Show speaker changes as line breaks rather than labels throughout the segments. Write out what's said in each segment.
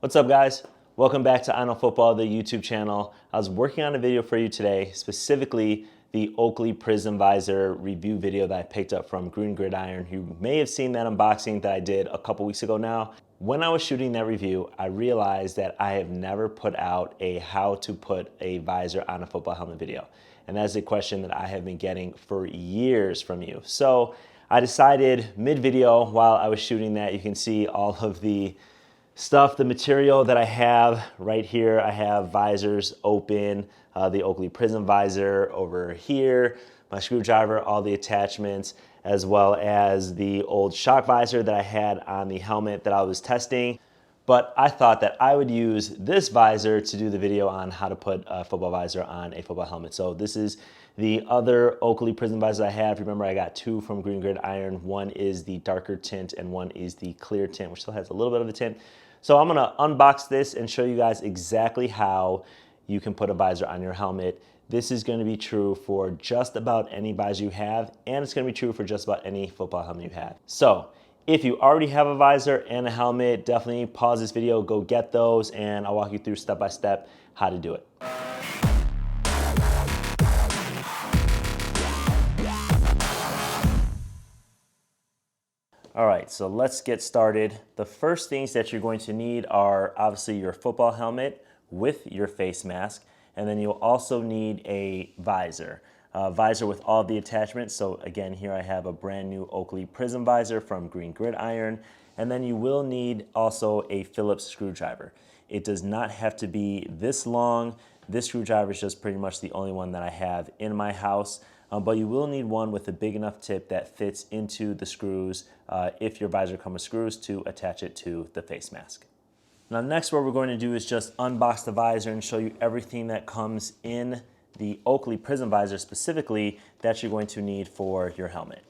What's up, guys? Welcome back to I Know Football, the YouTube channel. I was working on a video for you today, specifically the Oakley Prism Visor review video that I picked up from Green Gridiron. You may have seen that unboxing that I did a couple weeks ago now. When I was shooting that review, I realized that I have never put out a how to put a visor on a football helmet video. And that's a question that I have been getting for years from you. So I decided mid-video while I was shooting that, you can see all of the stuff, the material that I have right here. I have visors open, the Oakley Prism visor over here, my screwdriver, all the attachments, as well as the old shock visor that I had on the helmet that I was testing. But I thought that I would use this visor to do the video on how to put a football visor on a football helmet. So this is the other Oakley Prism visor I have. Remember, I got two from Green Gridiron. One is the darker tint and one is the clear tint, which still has a little bit of a tint. So I'm gonna unbox this and show you guys exactly how you can put a visor on your helmet. This is gonna be true for just about any visor you have, and it's gonna be true for just about any football helmet you have. So if you already have a visor and a helmet, definitely pause this video, go get those, and I'll walk you through step by step how to do it. All right, so let's get started. The first things that you're going to need are obviously your football helmet with your face mask, and then you'll also need a visor. Visor with all the attachments. So again, here I have a brand new Oakley Prism visor from Green Gridiron, and then you will need also a Phillips screwdriver. It does not have to be this long. This screwdriver is just pretty much the only one that I have in my house. But you will need one with a big enough tip that fits into the screws if your visor comes with screws to attach it to the face mask. Now next what we're going to do is just unbox the visor and show you everything that comes in the Oakley Prism visor specifically that you're going to need for your helmet.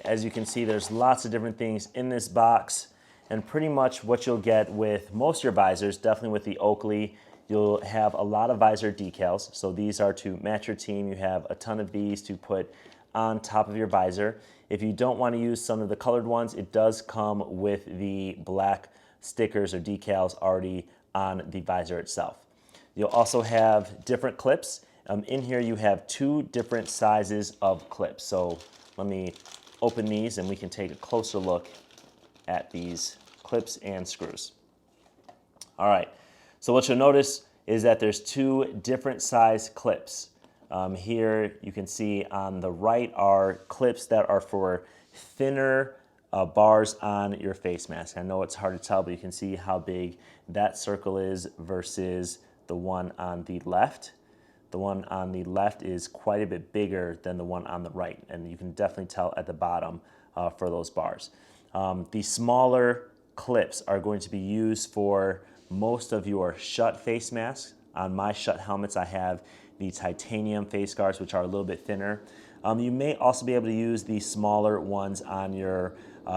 As you can see, there's lots of different things in this box, and pretty much what you'll get with most of your visors, definitely with the Oakley, you'll have a lot of visor decals. So these are to match your team. You have a ton of these to put on top of your visor. If you don't want to use some of the colored ones, it does come with the black stickers or decals already on the visor itself. You'll also have different clips. In here you have two different sizes of clips. So let me open these and we can take a closer look at these clips and screws. All right. So what you'll notice is that there's two different size clips. Here you can see on the right are clips that are for thinner bars on your face mask. I know it's hard to tell, but you can see how big that circle is versus the one on the left. The one on the left is quite a bit bigger than the one on the right, and you can definitely tell at the bottom for those bars. The smaller clips are going to be used for most of your shut face masks. On my shut helmets, I have the titanium face guards, which are a little bit thinner. You may also be able to use the smaller ones on your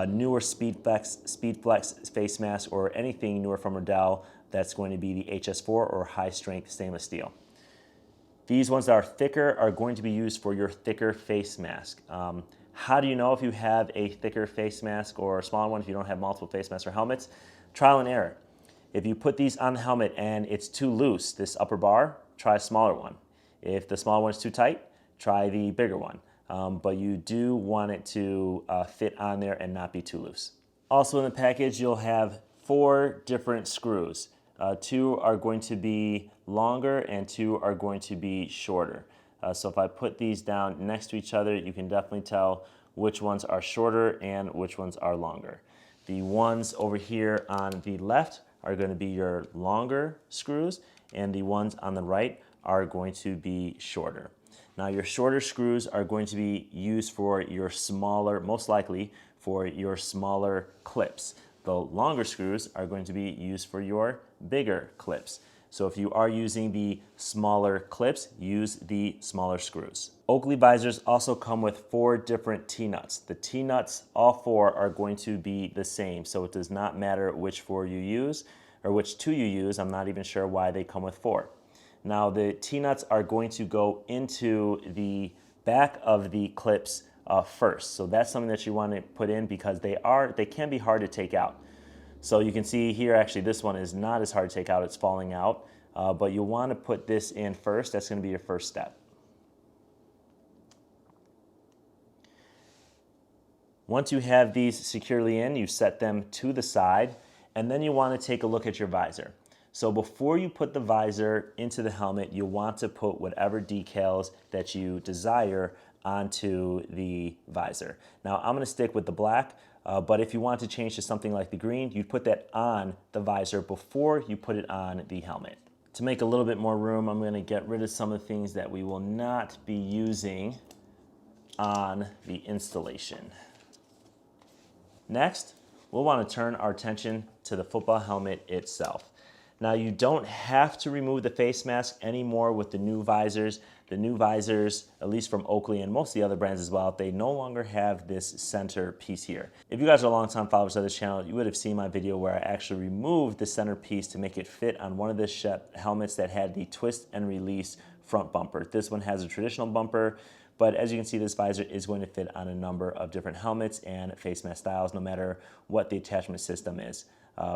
newer Speedflex face mask or anything newer from Riddell that's going to be the HS4 or high strength stainless steel. These ones that are thicker are going to be used for your thicker face mask. How do you know if you have a thicker face mask or a smaller one if you don't have multiple face masks or helmets? Trial and error. If you put these on the helmet and it's too loose, this upper bar, try a smaller one. If the smaller one's too tight, try the bigger one. But you do want it to fit on there and not be too loose. Also in the package, you'll have 4 different screws. 2 are going to be longer and 2 are going to be shorter. So if I put these down next to each other, you can definitely tell which ones are shorter and which ones are longer. The ones over here on the left are going to be your longer screws, and the ones on the right are going to be shorter. Now your shorter screws are going to be used for your smaller, most likely for your smaller clips. The longer screws are going to be used for your bigger clips. So if you are using the smaller clips, use the smaller screws. Oakley visors also come with 4 different T-nuts. The T-nuts, all 4 are going to be the same, so it does not matter which 4 you use or which 2 you use. I'm not even sure why they come with 4. Now the T-nuts are going to go into the back of the clips first. So that's something that you want to put in because they can be hard to take out. So you can see here, actually this one is not as hard to take out, it's falling out, but you'll want to put this in first. That's going to be your first step. Once you have these securely in, you set them to the side, and then you want to take a look at your visor. So before you put the visor into the helmet, you'll want to put whatever decals that you desire onto the visor. Now I'm going to stick with the black, but if you want to change to something like the green, you'd put that on the visor before you put it on the helmet. To make a little bit more room, I'm going to get rid of some of the things that we will not be using on the installation. Next, we'll want to turn our attention to the football helmet itself. Now you don't have to remove the face mask anymore with the new visors. The new visors, at least from Oakley and most of the other brands as well, they no longer have this center piece here. If you guys are longtime followers of this channel, you would have seen my video where I actually removed the center piece to make it fit on one of the helmets that had the twist and release front bumper. This one has a traditional bumper, but as you can see, this visor is going to fit on a number of different helmets and face mask styles, no matter what the attachment system is.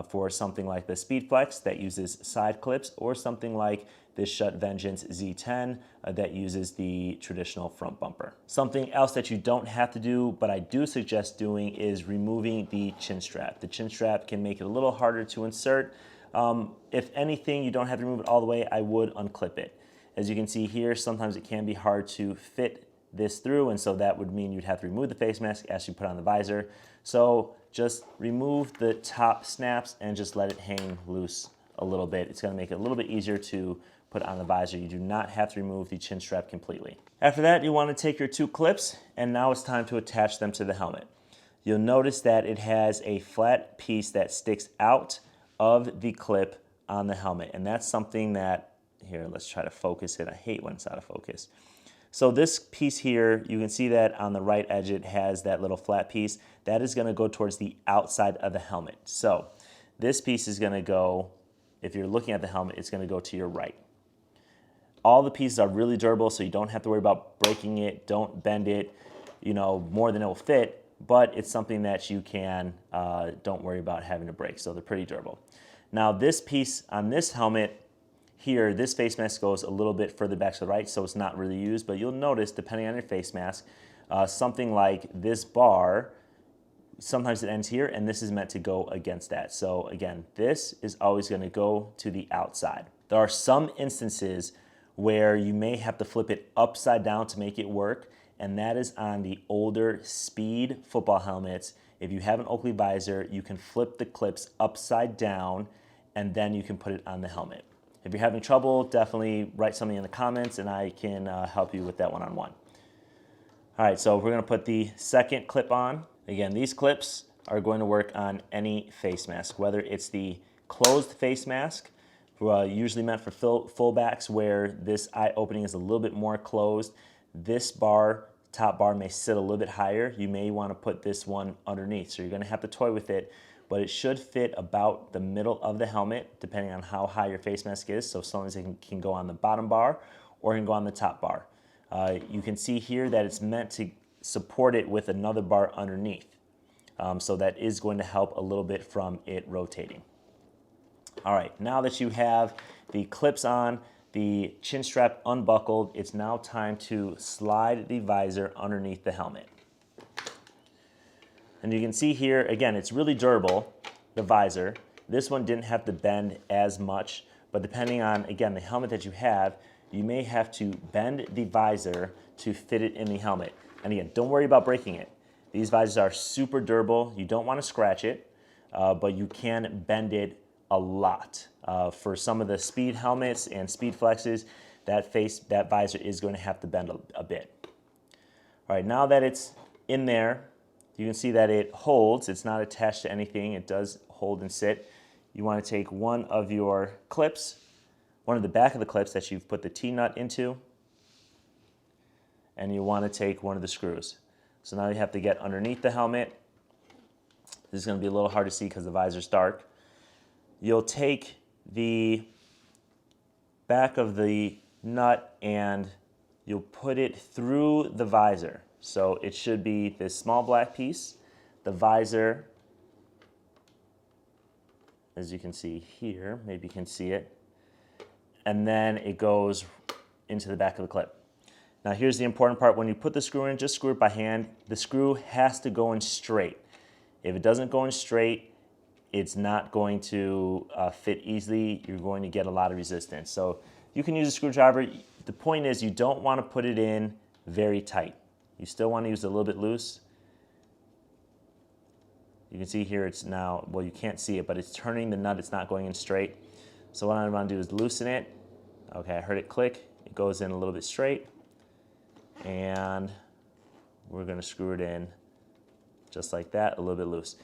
For something like the Speed Flex that uses side clips, or something like this Schutt Vengeance Z10 that uses the traditional front bumper. Something else that you don't have to do, but I do suggest doing, is removing the chin strap. The chin strap can make it a little harder to insert. If anything, you don't have to remove it all the way, I would unclip it. As you can see here, sometimes it can be hard to fit this through, and so that would mean you'd have to remove the face mask as you put on the visor. So just remove the top snaps and just let it hang loose a little bit. It's going to make it a little bit easier to put on the visor. You do not have to remove the chin strap completely. After that, you want to take your two clips, and now it's time to attach them to the helmet. You'll notice that it has a flat piece that sticks out of the clip on the helmet, and that's something that, here, let's try to focus it. I hate when it's out of focus. So this piece here, you can see that on the right edge it has that little flat piece. That is going to go towards the outside of the helmet. So this piece is going to go, if you're looking at the helmet, it's going to go to your right. All the pieces are really durable, so you don't have to worry about breaking it. Don't bend it, more than it will fit, but it's something that you can, don't worry about having to break. So they're pretty durable. Now this piece on this helmet here, this face mask goes a little bit further back to the right, so it's not really used, but you'll notice, depending on your face mask, something like this bar, sometimes it ends here, and this is meant to go against that. So again, this is always going to go to the outside. There are some instances where you may have to flip it upside down to make it work, and that is on the older Speed football helmets. If you have an Oakley visor, you can flip the clips upside down, and then you can put it on the helmet. If you're having trouble, definitely write something in the comments and I can help you with that one-on-one. All right, so we're going to put the second clip on. Again, these clips are going to work on any face mask, whether it's the closed face mask, usually meant for fullbacks where this eye opening is a little bit more closed. This top bar may sit a little bit higher. You may want to put this one underneath, so you're going to have to toy with it. But it should fit about the middle of the helmet, depending on how high your face mask is. So sometimes it can go on the bottom bar or it can go on the top bar. You can see here that it's meant to support it with another bar underneath. So that is going to help a little bit from it rotating. All right, now that you have the clips on, the chin strap unbuckled, it's now time to slide the visor underneath the helmet. And you can see here, again, it's really durable, the visor. This one didn't have to bend as much, but depending on, again, the helmet that you have, you may have to bend the visor to fit it in the helmet. And again, don't worry about breaking it. These visors are super durable. You don't want to scratch it, but you can bend it a lot. For some of the Speed helmets and Speed Flexes, that visor is going to have to bend a bit. All right, now that it's in there, you can see that it holds. It's not attached to anything. It does hold and sit. You want to take one of your clips, one of the back of the clips that you've put the T-nut into, and you want to take one of the screws. So now you have to get underneath the helmet. This is going to be a little hard to see because the visor's dark. You'll take the back of the nut and you'll put it through the visor. So it should be this small black piece, the visor, as you can see here, maybe you can see it, and then it goes into the back of the clip. Now here's the important part. When you put the screw in, just screw it by hand. The screw has to go in straight. If it doesn't go in straight, it's not going to fit easily. You're going to get a lot of resistance. So you can use a screwdriver. The point is you don't want to put it in very tight. You still want to use it a little bit loose. You can see here it's now, well, you can't see it, but it's turning the nut. It's not going in straight. So what I'm going to do is loosen it. Okay, I heard it click. It goes in a little bit straight. And we're going to screw it in just like that, a little bit loose.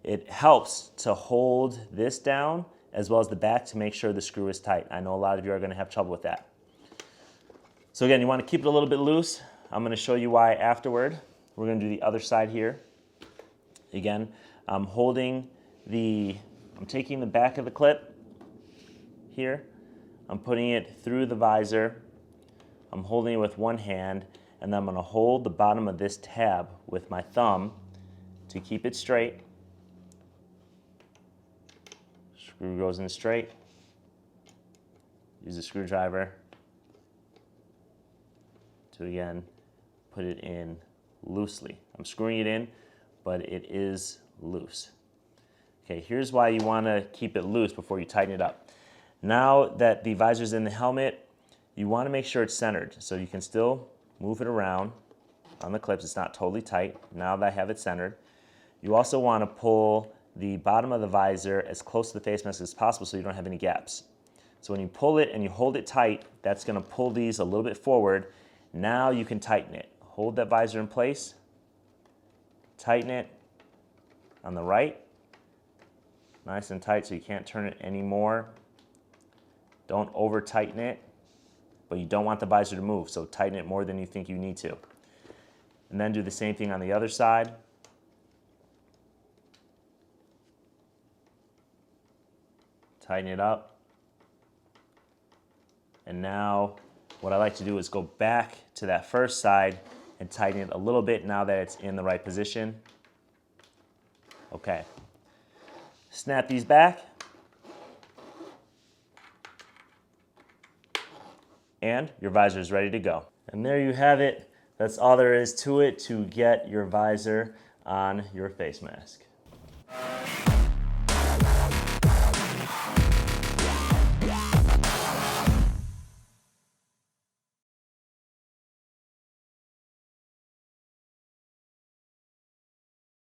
It helps to hold this down as well as the back to make sure the screw is tight. I know a lot of you are going to have trouble with that. So again, you want to keep it a little bit loose. I'm going to show you why afterward. We're going to do the other side here. Again, I'm taking the back of the clip here. I'm putting it through the visor. I'm holding it with one hand, and then I'm going to hold the bottom of this tab with my thumb to keep it straight. Screw goes in straight. Use a screwdriver to again put it in loosely. I'm screwing it in, but it is loose. Okay, here's why you want to keep it loose before you tighten it up. Now that the visor's in the helmet, you want to make sure it's centered. So you can still move it around on the clips. It's not totally tight. Now that I have it centered. You also want to pull the bottom of the visor as close to the face mask as possible so you don't have any gaps. So when you pull it and you hold it tight, that's going to pull these a little bit forward. Now you can tighten it. Hold that visor in place. Tighten it on the right. Nice and tight so you can't turn it anymore. Don't over tighten it, but you don't want the visor to move, so tighten it more than you think you need to. And then do the same thing on the other side. Tighten it up. And now what I like to do is go back to that first side and tighten it a little bit now that it's in the right position. Okay. Snap these back. And your visor is ready to go. And there you have it. That's all there is to it to get your visor on your face mask.